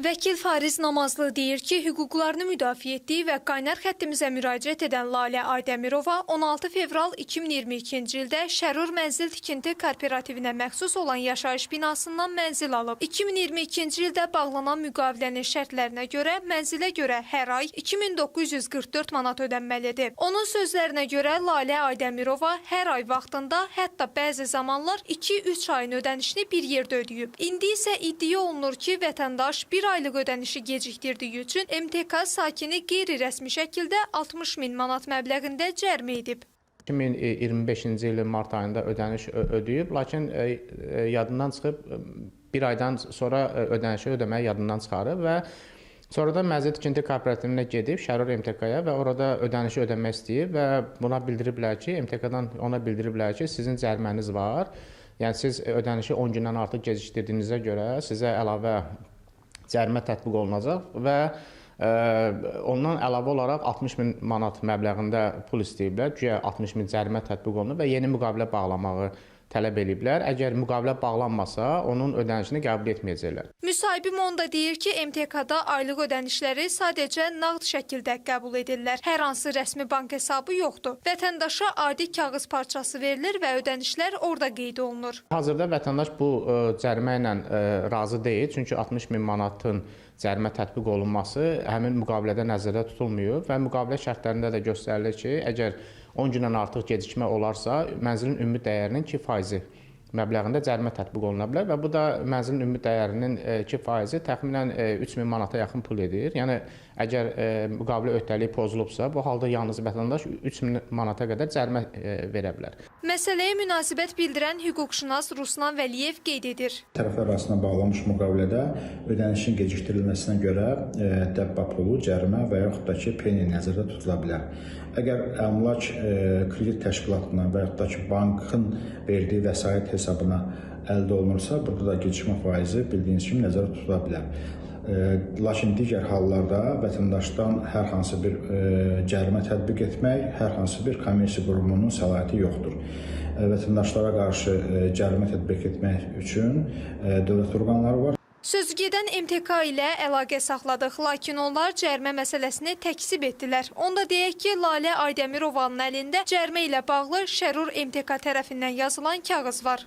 Vəkil Fariz Namazlı deyir ki, hüquqlarını müdafiə etdiyi və qaynar xəttimizə müraciət edən Lalə Aydəmirova 16 fevral 2022-ci ildə Şərur Mənzil Tikinti Kooperativinə məxsus olan yaşayış binasından mənzil alıb. 2022-ci ildə bağlanan müqavilənin şərtlərinə görə mənzilə görə hər ay 2944 manat ödənməlidir. Onun sözlərinə görə Lalə Aydəmirova hər ay vaxtında, hətta bəzi zamanlar 2-3 ayın ödənişini bir yerdə ödəyib. İndi isə iddia olunur ki, vətəndaş bir aylıq ödənişi gecikdirdiyi üçün MTK sakini qeyri-rəsmi şəkildə 60 min manat məbləğində cərimə edib. 2025-ci ilin mart ayında ödəniş ödəyib, lakin yadından çıxıb bir aydan sonra ödənişi ödəməyi yadından çıxarıb və sonradan Mənzil Tikinti Kooperativinə gedib Şərur MTK-ya və orada ödənişi ödəmək istəyib və buna bildiriblər ki, MTK-dan ona bildiriblər ki, sizin cəriməniz var. Yəni siz ödənişi 10 gündən artıq gecikdirdiyinizə görə sizə əlavə cərimə tətbiq olunacaq və ondan əlavə olaraq 60 min manat məbləğində pul istəyiblər. Güya 60 min cərimə tətbiq olunub və yeni müqavilə bağlamağı tələb ediblər. Əgər müqavilə bağlanmasa, onun ödənişini qəbul etməyəcəklər. Müsahibim onda deyir ki, MTK-da aylıq ödənişləri sadəcə nağd şəkildə qəbul edirlər. Hər hansı rəsmi bank hesabı yoxdur. Vətəndaşa adi kağız parçası verilir və ödənişlər orada qeyd olunur. Hazırda vətəndaş bu cərimə ilə razı deyil, çünki 60 min manatın cərimə tətbiq olunması həmin müqavilədə nəzərdə tutulmuyor və müqavilə şərtlərində də göstərilir ki, əgər 10 gündən artıq gecikmə olarsa, mənzilin ümumi dəyərinin 2% məbləğində cərimə tətbiq oluna bilər və bu da mənzilin ümumi dəyərinin 2% təxminən 3000 manata yaxın pul edir. Yəni əgər müqavilə öhdəliyi pozulubsa, bu halda yalnız vətəndaş 3000 manata qədər cərimə verə bilər. Məsələyə münasibət bildirən hüquqşünas Ruslan Vəliyev qeyd edir. Tərəflər arasında bağlanmış müqavilədə ödənişin gecikdirilməsinə görə dəbba pulu, cərimə və yaxud da ki, peni nəzərdə tutula bilər. Əgər əmlak kredit təşkilatına və yaxud da ki, bankın verdiyi vəsait hesabına əldə olunursa, burada da gecikmə faizi bildiyiniz kimi nəzərdə tutula bilər. Lakin digər hallarda vətəndaşdan hər hansı bir cərimə tətbiq etmək, hər hansı bir kommersiya qurumunun səlahiyyəti yoxdur. Vətəndaşlara qarşı cərimə tətbiq etmək üçün dövlət orqanları var. Sözügedən MTK ilə əlaqə saxladıq, lakin onlar cərimə məsələsini təkzib etdilər. Onda deyək ki, Lalə Aydəmirovanın əlində cərimə ilə bağlı Şərur MTK tərəfindən yazılan kağız var.